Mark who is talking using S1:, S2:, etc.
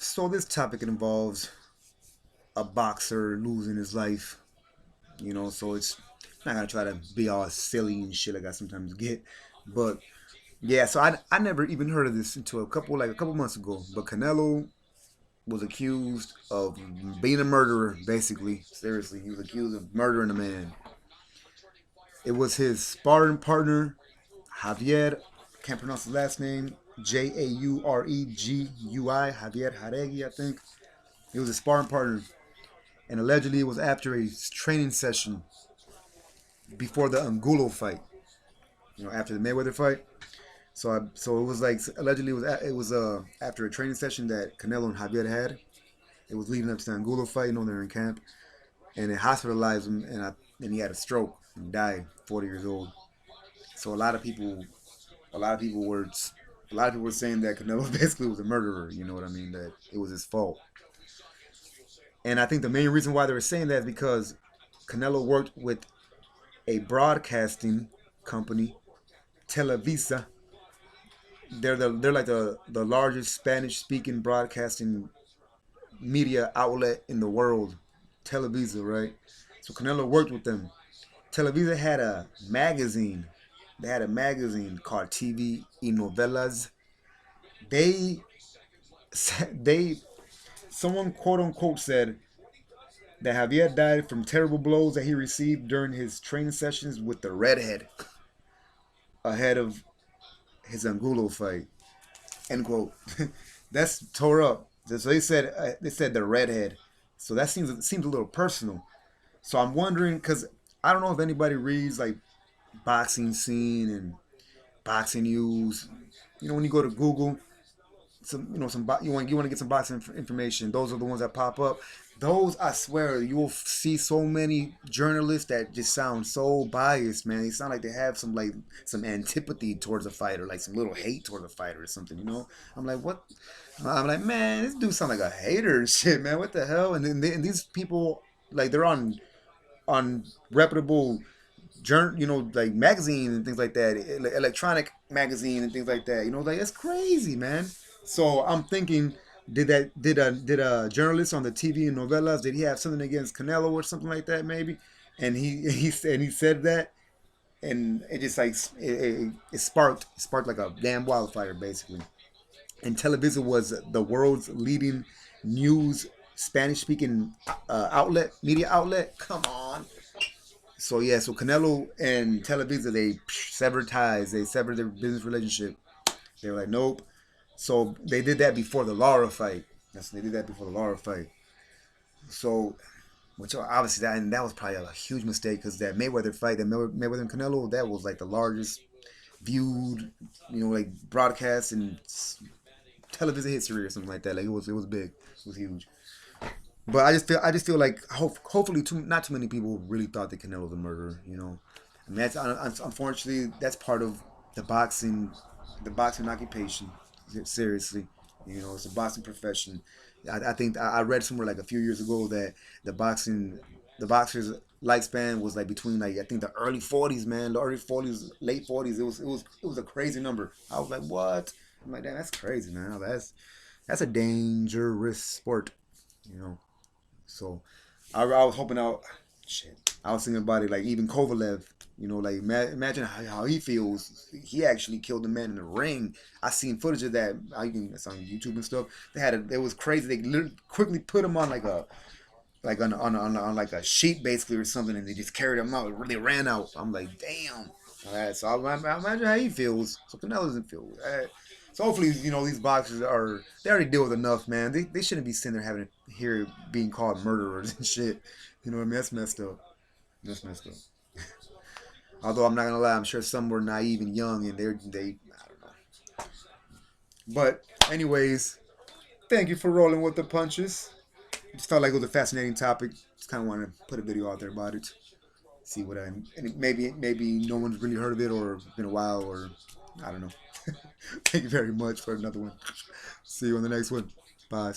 S1: So this topic involves a boxer losing his life, so it's not gonna try to be all silly and shit like I sometimes get. But yeah, so I never even heard of this until a couple months ago. But Canelo was accused of being a murderer, basically. Seriously, he was accused of murdering a man. It was his sparring partner, Javier, can't pronounce his last name, Jauregui, Javier Jauregui, I think. He was a sparring partner, and allegedly it was after a training session before the Angulo fight. After the Mayweather fight. So it was like allegedly it was after a training session that Canelo and Javier had. It was leading up to the Angulo fight. They're in camp, and they hospitalized him, and he had a stroke and died, 40 years old. So a lot of people were, a lot of people were saying that Canelo basically was a murderer. You know what I mean? That it was his fault. And I think the main reason why they were saying that is because Canelo worked with a broadcasting company, Televisa. They're like the largest Spanish speaking broadcasting media outlet in the world, Televisa, right? So Canelo worked with them. Televisa had a magazine. They had a magazine called TV y Novelas. They they someone quote unquote said that Javier died from terrible blows that he received during his training sessions with the redhead ahead of his Angulo fight. End quote. That's tore up. So they said the redhead. So that seems a little personal. So I'm wondering because I don't know if anybody reads like boxing scene and boxing news. When you go to Google, you want to get some boxing information. Those are the ones that pop up. Those I swear you will see so many journalists that just sound so biased, man. They sound like they have some antipathy towards a fighter, like some little hate towards a fighter or something. I'm like, what? I'm like, man, this dude sound like a hater and shit, man. What the hell? And these people, like, they're on reputable like magazine and things like that, electronic magazine and things like that. Like it's crazy, man. So I'm thinking, did a journalist on the TV and novelas, did he have something against Canelo or something like that maybe? And he said that, and it just like it sparked like a damn wildfire basically. And Televisa was the world's leading news Spanish speaking media outlet. Come on. So yeah, so Canelo and Televisa, they severed ties. They severed their business relationship. They were like, nope. So they did that before the Lara fight. They did that before the Lara fight. So, which obviously that was probably a huge mistake because that Mayweather fight, that Mayweather and Canelo, that was like the largest viewed, like broadcast in television history or something like that. Like it was big. It was huge. But I just feel like hopefully not too many people really thought that Canelo was a murderer. I mean unfortunately that's part of the boxing occupation. Seriously, it's a boxing profession. I think I read somewhere like a few years ago that the boxer's lifespan was like between like I think the early 40s, man, the early 40s, late 40s. It was a crazy number. I was like, what? I'm like, damn, that's crazy, man. That's a dangerous sport, you know. So I was hoping out. Shit, I was thinking about it like even Kovalev. Like imagine how he feels. He actually killed the man in the ring. I seen footage of that. It's on YouTube and stuff. It was crazy. They literally quickly put him on like a like on like a sheet basically or something, and they just carried him out. It really ran out. I'm like, damn. All right, so I imagine how he feels. So Canelo doesn't feel. So hopefully, these boxers they already deal with enough, man. They shouldn't be sitting there having to hear being called murderers and shit. You know what I mean? That's messed up. That's messed up. Although I'm not gonna lie, I'm sure some were naive and young, and they I don't know. But anyways, thank you for rolling with the punches. Just felt like it was a fascinating topic. Just kind of want to put a video out there about it. See what and maybe no one's really heard of it or it's been a while or I don't know. Thank you very much for another one. See you on the next one. Bye.